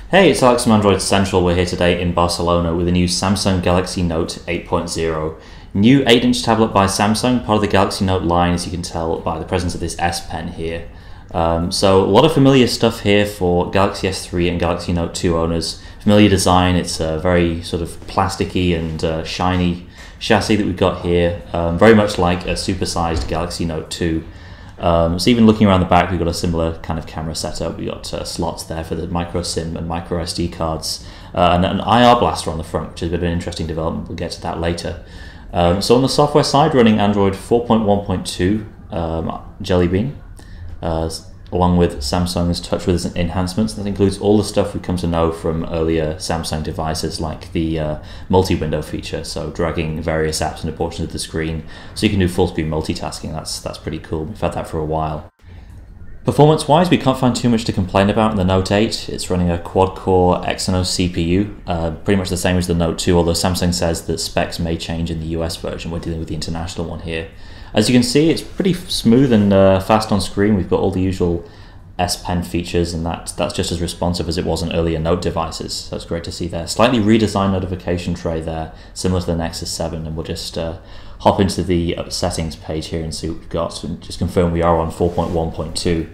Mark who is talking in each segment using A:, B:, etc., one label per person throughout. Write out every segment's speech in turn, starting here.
A: Hey, it's Alex from Android Central. We're here today in Barcelona with a new Samsung Galaxy Note 8.0. New 8-inch tablet by Samsung, part of the Galaxy Note line, as you can tell by the presence of this S Pen here. So a lot of familiar stuff here for Galaxy S3 and Galaxy Note 2 owners. Familiar design, it's a very sort of plasticky and shiny chassis that we've got here, very much like a supersized Galaxy Note 2. So even looking around the back, we've got a similar kind of camera setup. We've got slots there for the micro SIM and micro SD cards, and an IR blaster on the front, which is a bit of an interesting development. We'll get to that later. So on the software side, running Android 4.1.2 Jelly Bean, along with Samsung's TouchWiz enhancements. That includes all the stuff we've come to know from earlier Samsung devices, like the multi-window feature, so dragging various apps into portions of the screen, so you can do full-screen multitasking. That's pretty cool. We've had that for a while. Performance-wise, we can't find too much to complain about in the Note 8. It's running a quad-core Exynos CPU, pretty much the same as the Note 2, although Samsung says that specs may change in the US version. We're dealing with the international one here. As you can see, it's pretty smooth and fast on screen. We've got all the usual S Pen features, and that's just as responsive as it was on earlier Note devices. So it's great to see there. Slightly redesigned notification tray there, similar to the Nexus 7, and we'll just hop into the settings page here and see what we've got, and just confirm we are on 4.1.2.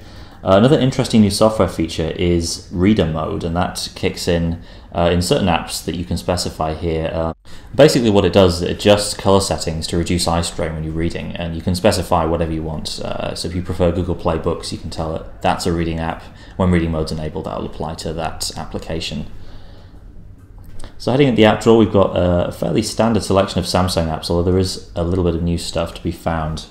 A: Another interesting new software feature is Reader Mode, and that kicks in certain apps that you can specify here. Basically what it does is it adjusts color settings to reduce eye strain when you're reading, and you can specify whatever you want. So if you prefer Google Play Books, you can tell it that's a reading app. When reading mode's enabled, that will apply to that application. So heading at the app drawer, we've got a fairly standard selection of Samsung apps, although there is a little bit of new stuff to be found.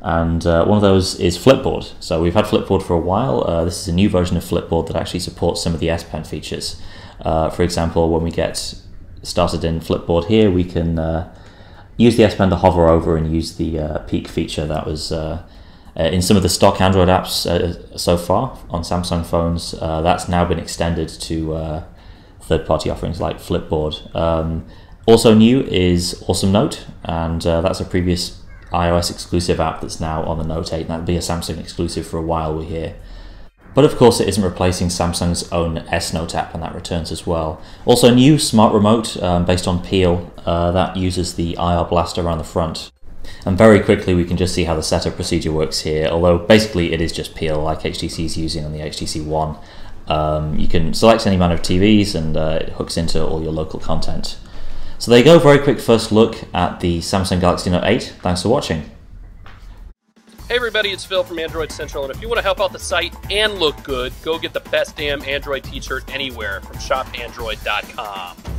A: And one of those is Flipboard. So we've had Flipboard for a while. This is a new version of Flipboard that actually supports some of the S Pen features. For example, when we get started in Flipboard here, we can use the S Pen to hover over and use the peek feature that was in some of the stock Android apps so far on Samsung phones. That's now been extended to third-party offerings like Flipboard. Also new is Awesome Note, and that's a previous iOS exclusive app that's now on the Note 8, and that'll be a Samsung exclusive for a while, we hear. But of course it isn't replacing Samsung's own S Note app, and that returns as well. Also new Smart Remote based on Peel, that uses the IR blaster around the front. And very quickly we can just see how the setup procedure works here, although basically it is just Peel like HTC is using on the HTC One. You can select any amount of TVs and it hooks into all your local content. So there you go, very quick first look at the Samsung Galaxy Note 8. Thanks for watching.
B: Hey everybody, it's Phil from Android Central, and if you want to help out the site and look good, go get the best damn Android t-shirt anywhere from shopandroid.com.